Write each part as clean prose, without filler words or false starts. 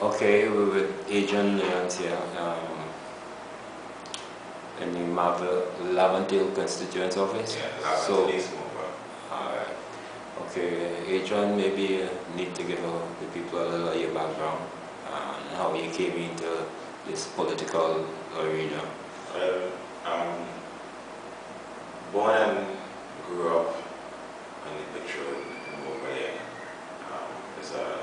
Okay, we're with Adrian Leonce here in the Laventille constituent office. Yeah, Laventille is Morvant. Alright. Okay, Adrian, maybe you need to give the people a little of your background and how you came into this political arena. Well, born and grew up on the Patrol in Morvant. It's a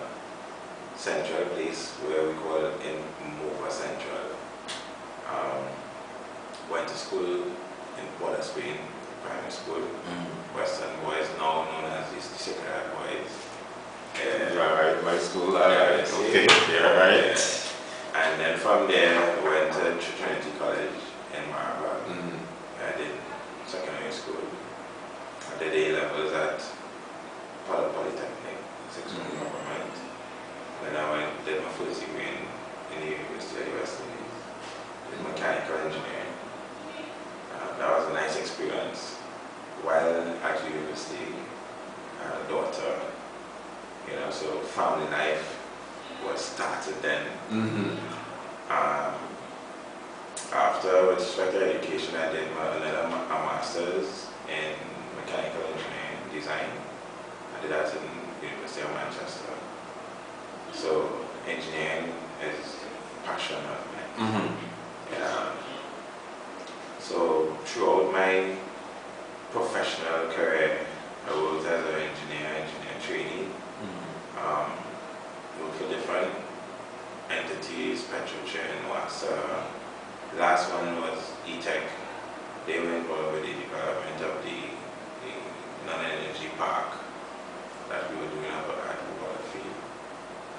central place where we call it in Morvant Central. Went to school in Port of Spain, primary school. Western Boys, now known as the Stakeholder Boys. Right, my school, Yeah, okay, yeah, right. Yeah. And then from there, I went to Trinity College in Morvant. I did secondary school. I did A-levels at Polytechnic, 6-year government. Then I did my first degree in the University of the West Indies. Did mechanical engineering. That was a nice experience. While at university, I had a daughter, so family life was started then. After with special education, I did a master's in mechanical engineering design. I did that in University of Manchester. So engineering is a passion of mine. So throughout my professional career, I worked as an engineer trainee. Worked for different entities, Petrochem, WASA. Last one was E-Tech. They were involved with the development of the non-energy park that we were doing up at Waterfield.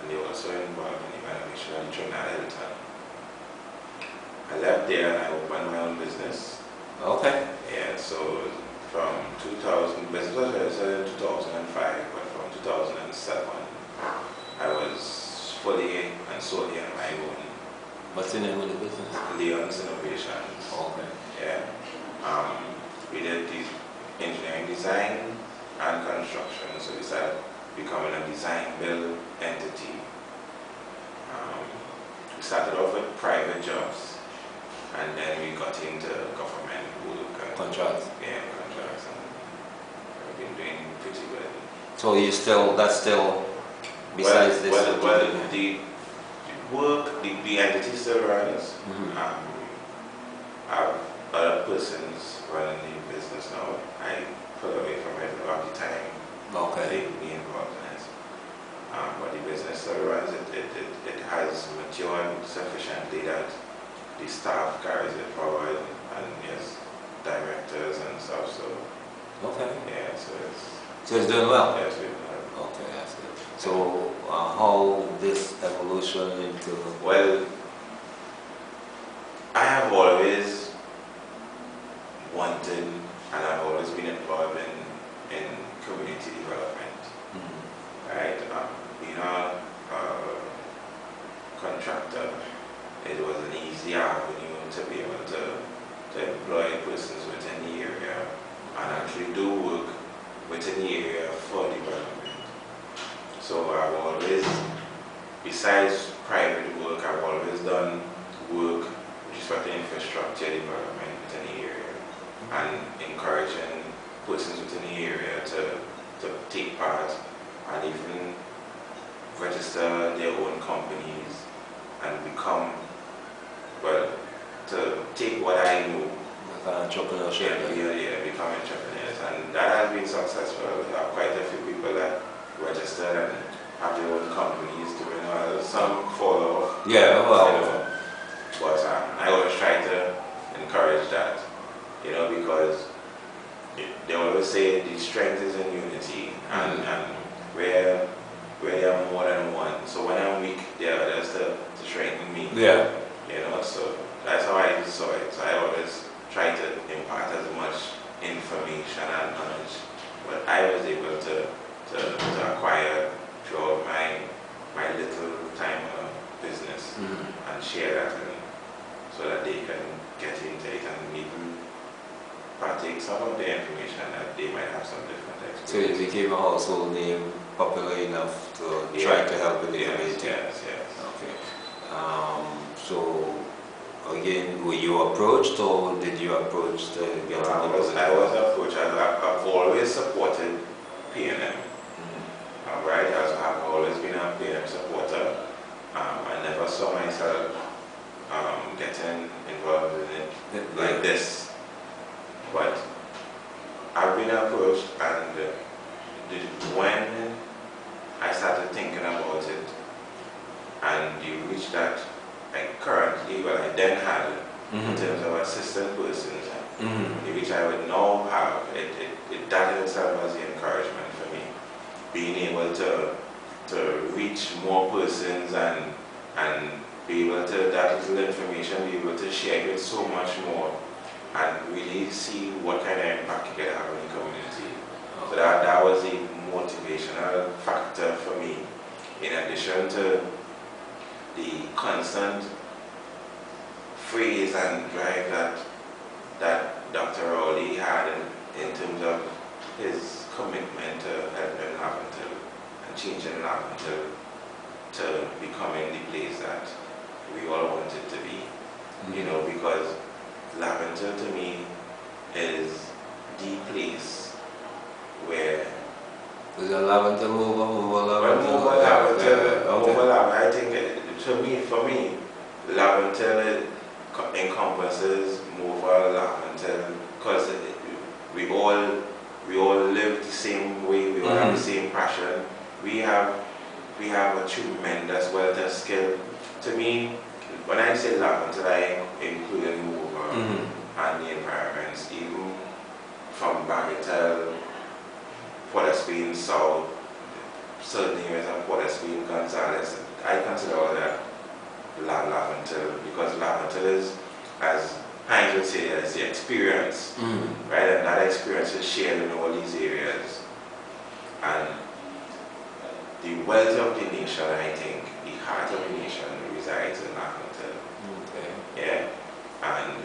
And they were also involved in the renovation of Trinidad Hilton. I left there and I opened my own business. Okay. Yeah, so from 2000, business was in 2005, but from 2007, I was fully and solely on my own. What's the name of the business? Leonce Innovations. Okay. Yeah. We did the engineering design and construction, so we started becoming a design build entity. We started off with private jobs. And then we got into government work. Contracts? Yeah, contracts. And we've been doing pretty good. So that's still, besides this? The work, the entity still runs. I have other persons running the business now. I pull away from it all the time. Okay. They would be involved in it. But the business still runs. It has matured sufficiently that the staff carries it forward, and yes, directors and stuff. So okay. yeah, so it's doing well. Yes, we're doing well. Okay, that's good. So how this evolution into? Well, I have always wanted, and I've always been involved in community development. Right, being a contractor. It was an easy avenue to be able to employ persons within the area and actually do work within the area for development. So I've always, besides private work, I've always done work with respect to infrastructure development within the area and encouraging persons within the area to take part and even register their own companies and become, well, to take what I know. Entrepreneurship. Yeah, become entrepreneurs. And that has been successful. We have quite a few people that registered and have their own companies doing well. Some fall off. Yeah, well. But I always try to encourage that, because they always say the strength is in unity, and where there are more than one. So when I'm weak, there are others to strengthen me. Yeah. So that's how I saw it. So I always try to impart as much information and knowledge what I was able to acquire throughout my little time of business and share that, so that they can get into it and even partake some of the information that they might have some different experience. So you became a household name, popular enough to try to help in the community? Yes. Okay. So again, were you approached or did you approach the I was approached. I've always supported PNM. Right, I've always been a PNM supporter. I never saw myself getting involved in it like this. But I've been approached, and when I started thinking about it, and you reach that currently, well, I then had in terms of assistant persons, which I would now have, that in itself was the encouragement for me. Being able to reach more persons and be able to, that little information, be able to share it so much more and really see what kind of impact you can have in the community. So that was a motivational factor for me, in addition to the constant phrase and drive that Dr. Rowley had in terms of his commitment to helping Laventille and changing Laventille to becoming the place that we all want it to be. You know, because Laventille to me is the place where is a Laventille over Laventille? I think for me, Laventille encompasses Morvant, Laventille, because we all live the same way, we all have the same passion. We have a tremendous wealth of skill. To me, when I say Laventille, I include Morvant and the environments, even from Bagatelle, Port of Spain South, certain areas of Port of Spain, Gonzales. I consider all that Laventille, because Laventille is, as Heinz would say, is the experience, right? And that experience is shared in all these areas. And the wealth of the nation, I think, the heart of the nation resides in Laventille. Yeah. And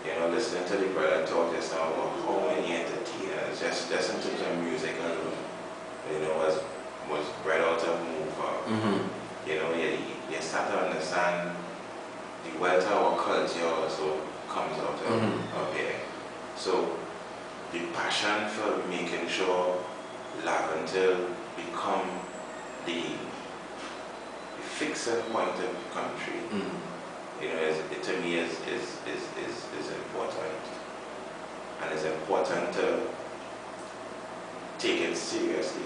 you know, listening to the brother talk just now about how many entertainers, just in terms of music alone, you know, was bred out of Morvant. You know, you start to understand the wealth of our culture also comes out of there. So the passion for making sure Laventille become the fixing point of the country, you know, to me is important. And it's important to take it seriously.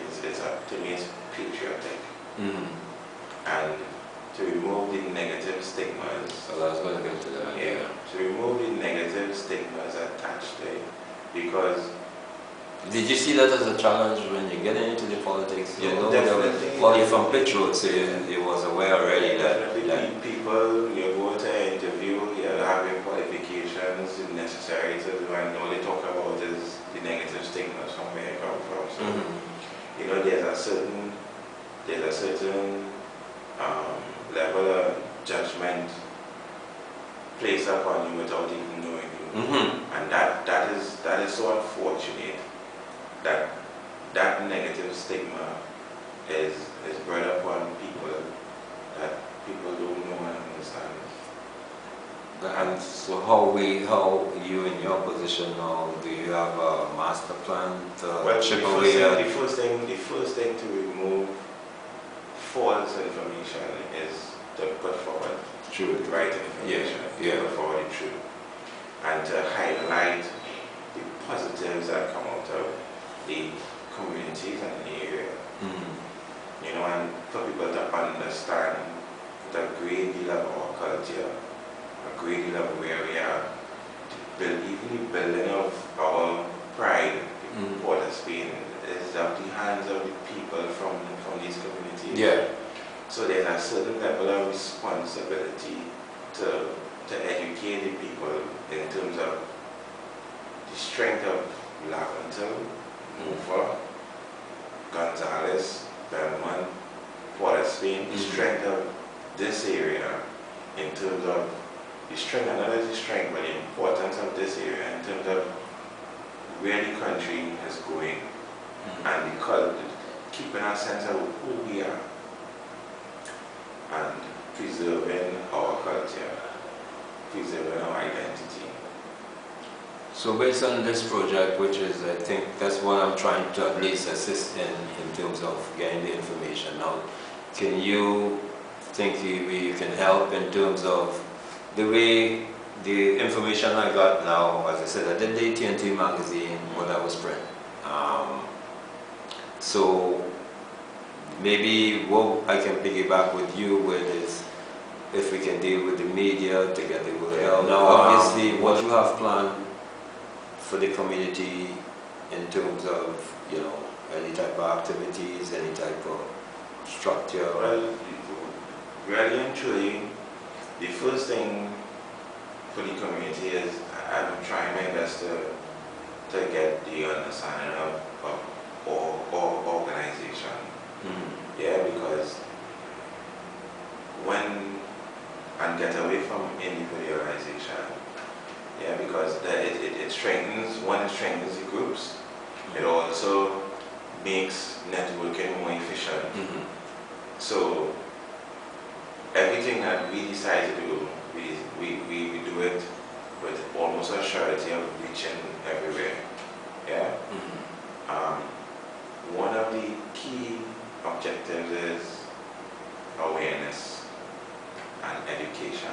To me it's patriotic. And to remove the negative stigmas. So I was going to get to that. Yeah. To remove the negative stigmas attached to it. Because did you see that as a challenge when you get into the politics? You know, definitely. Well, you're from Pitchwood, so you was aware already that people, you go to an interview, you're having qualifications necessary to do, and all they talk about is the negative stigmas from where you come from. So, you know, there's a certain level of judgment placed upon you without even knowing you. And that is so unfortunate that negative stigma is brought upon people that people don't know and understand. And so how you in your position now, do you have a master plan to chip away at? The first thing to remove false information is to put forward truth, right information, put forward the truth, and to highlight the positives that come out of the communities and the area. You know, and for people to understand the great deal of our culture, a great deal of where we are, even the building of our pride, Port of Spain, is of the hands of the people from these communities. Yeah. So there's a certain level of responsibility to educate the people in terms of the strength of Laventille, Morvant, Gonzales, Belmont, Port of Spain, the strength of this area in terms of the strength, and not only the strength, but the importance of this area in terms of where the country is going, and keeping a sense of who we are. And preserving our culture, preserving our identity. So based on this project, which is, I think that's what I'm trying to at least assist in terms of getting the information out, can you think you can help in terms of the way the information I got now? As I said, I did the TNT magazine when I was print. So maybe what I can piggyback with you with is if we can deal with the media to get the word out. Now obviously what you have planned for the community in terms of, you know, any type of activities, any type of structure? Well, really and truly, the first thing for the community is I'm trying my best to get the understanding of organization. Yeah, because and get away from individualization. Yeah, because it strengthens the groups. It also makes networking more efficient. So everything that we decide to do, we do it with almost a surety of reaching everywhere. Yeah. One of the key objectives is awareness and education.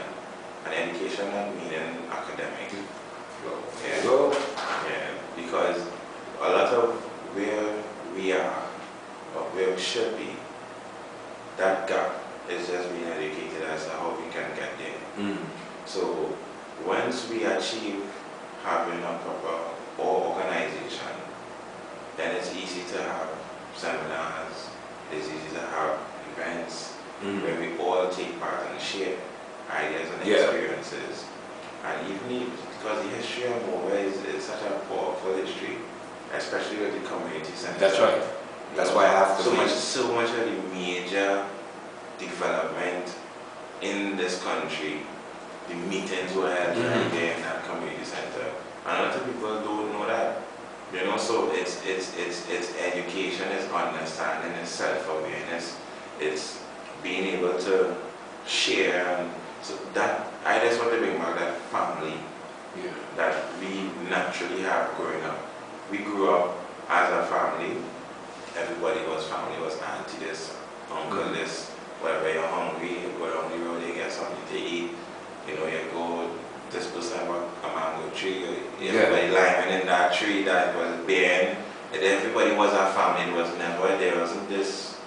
And education not meaning academic. Yeah. Yeah. Because a lot of where we are, or where we should be, that gap is just being educated as to how we can get there. So once we achieve having a proper organization, then it's easy to have seminars, it's easy to have events where we all take part and share ideas and experiences. And even because the history of Morvant is such a powerful history, especially with the community center. That's right. That's why I have to so much of the major development in this country, the meetings were held right there in that community center. And a lot of people don't know that. You know, so it's education, it's understanding, it's self-awareness, it's being able to share. And so that I just want to bring back that family that we naturally have growing up. We grew up as a family. Everybody was family, was auntie this, uncle this. Whenever you're hungry, you go down the road, you get something to eat. You know, you go, this person have a mango tree, everybody lying in that tree that was bearing. And everybody was a family. There wasn't this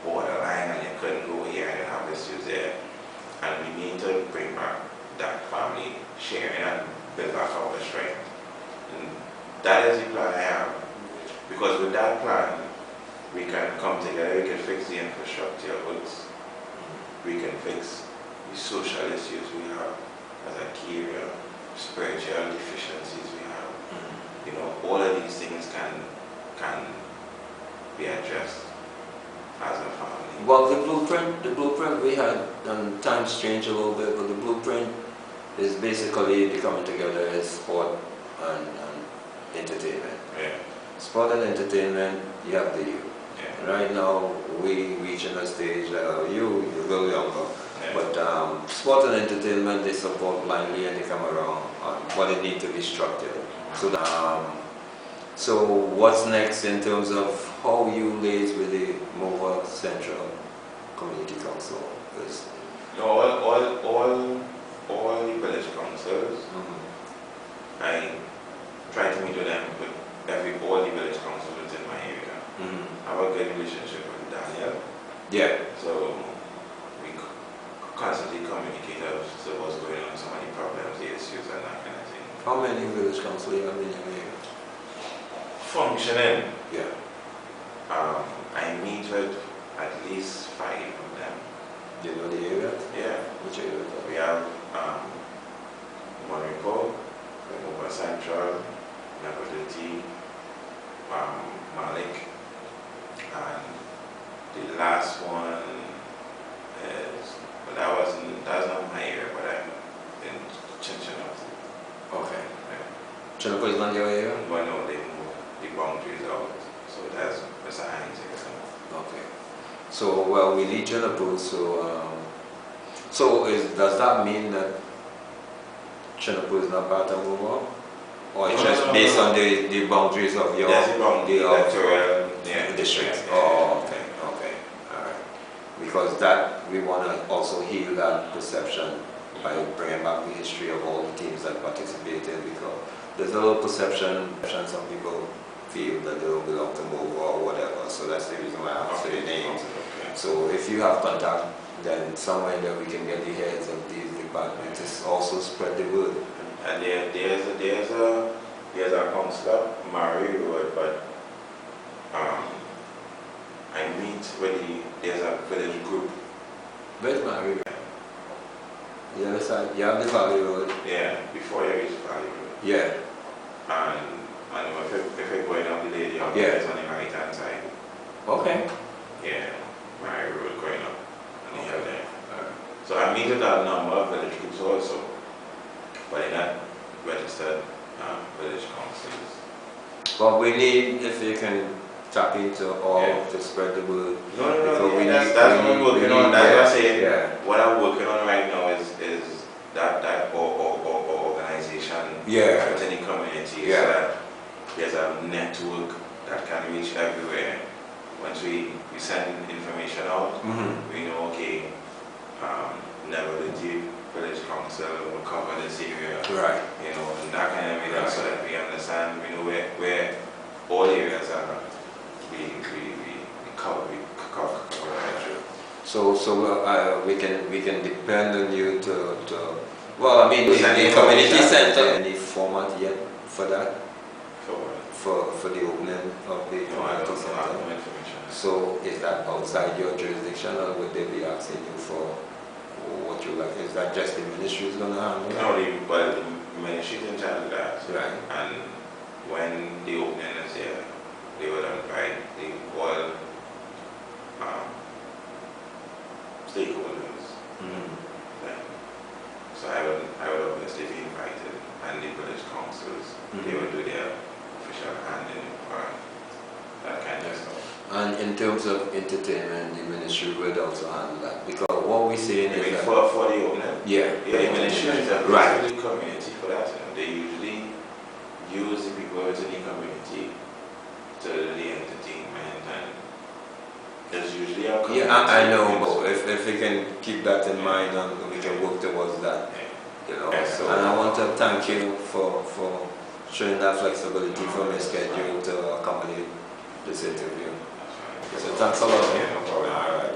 borderline and you couldn't go here and have this use there. And we need to bring back that family sharing and build back our strength. And that is the plan I have. Because with that plan, we can come together, we can fix the infrastructure goods, we can fix the social issues we have as a key area, spiritual deficiencies we have. You know, all of these things can be addressed as a family. Well, the blueprint we had, and times change a little bit, but the blueprint is basically the coming together as sport and entertainment. Yeah. Sport and entertainment, you have the youth. Yeah. Right now, we reaching a stage, you're a little younger, Yeah. but sport and entertainment, they support blindly and they come around, but it needs to be structured. So what's next in terms of how you liaise with the Morvant Central Community Council? All the village councils, I try to meet with them, with all the village councils within my area. I have a good relationship with Daniel. Yeah. So we constantly communicate as to what's going on, some of the problems, the issues, and that kind of thing. How many village councils you have in your area? Functioning. Yeah. I meet with at least 5 of them. Do you know the area? Yeah. Which area? We have Morvant, Morvant Central, Nagadoti, Malik, and the last one is, but that's not my area, but I'm in Chinchilla. Okay. Yeah. Chinchilla is not your area? But no, they moved the boundaries out, so that's Mr. Hines. Okay. So, well, we need Chinchilla, So does that mean that Chinapur is not part of Morvant? Or it's just based on the boundaries of your electoral district? Yeah. Oh, okay, okay, all right. Because that, we want to also heal that perception by bringing back the history of all the teams that participated, because there's a little perception, some people feel that they don't belong to Morvant or whatever, so that's the reason why I asked for your names. Okay. So if you have contact, then somewhere that we can get the heads of these departments, it's also spread the word. And there's a councillor, Mary Road, but I meet with there's a village group. Where's my river? The other side, you have the Valley Road. Yeah, before you reach Valley Road. Yeah. And if you're going up the lady, it's on the right hand side. Okay. Yeah, Mary Road going up. And you have there. So I meet with a number of village groups also, but they're not registered village councils. But we need, if you can tap into all to spread the word. No, we that's need, what I'm working on. That's what I'm saying. Yeah. What I'm working on right now is that organization within the community, so that there's a network that can reach everywhere. Once we send information out, we know, okay, Nevertheless Village Council will cover this area, right? You know, and that kind of way, so that we understand, we know where all areas are. We cover. So we can depend on you to well, I mean, the community center, any format yet for that? For the opening of the community center? So is that outside your jurisdiction, or would they be asking you for what you like? Is that just the ministry is going to handle? No, the ministry is in charge of that. Right. And when the opening is here, they will invite the all stakeholders. So I would obviously be invited, and the village councils, they will do their official handling for that kind of stuff. And in terms of entertainment, the ministry would also handle that, because what we see is that for the opening, the ministry is a the community for that. You know, they usually use the people within the community to the entertainment, and there's usually a community. I know. If we can keep that in mind, and we can work towards that, you know. So, and I want to thank you for showing that flexibility from your schedule to accommodate this interview. So thanks a lot. No problem.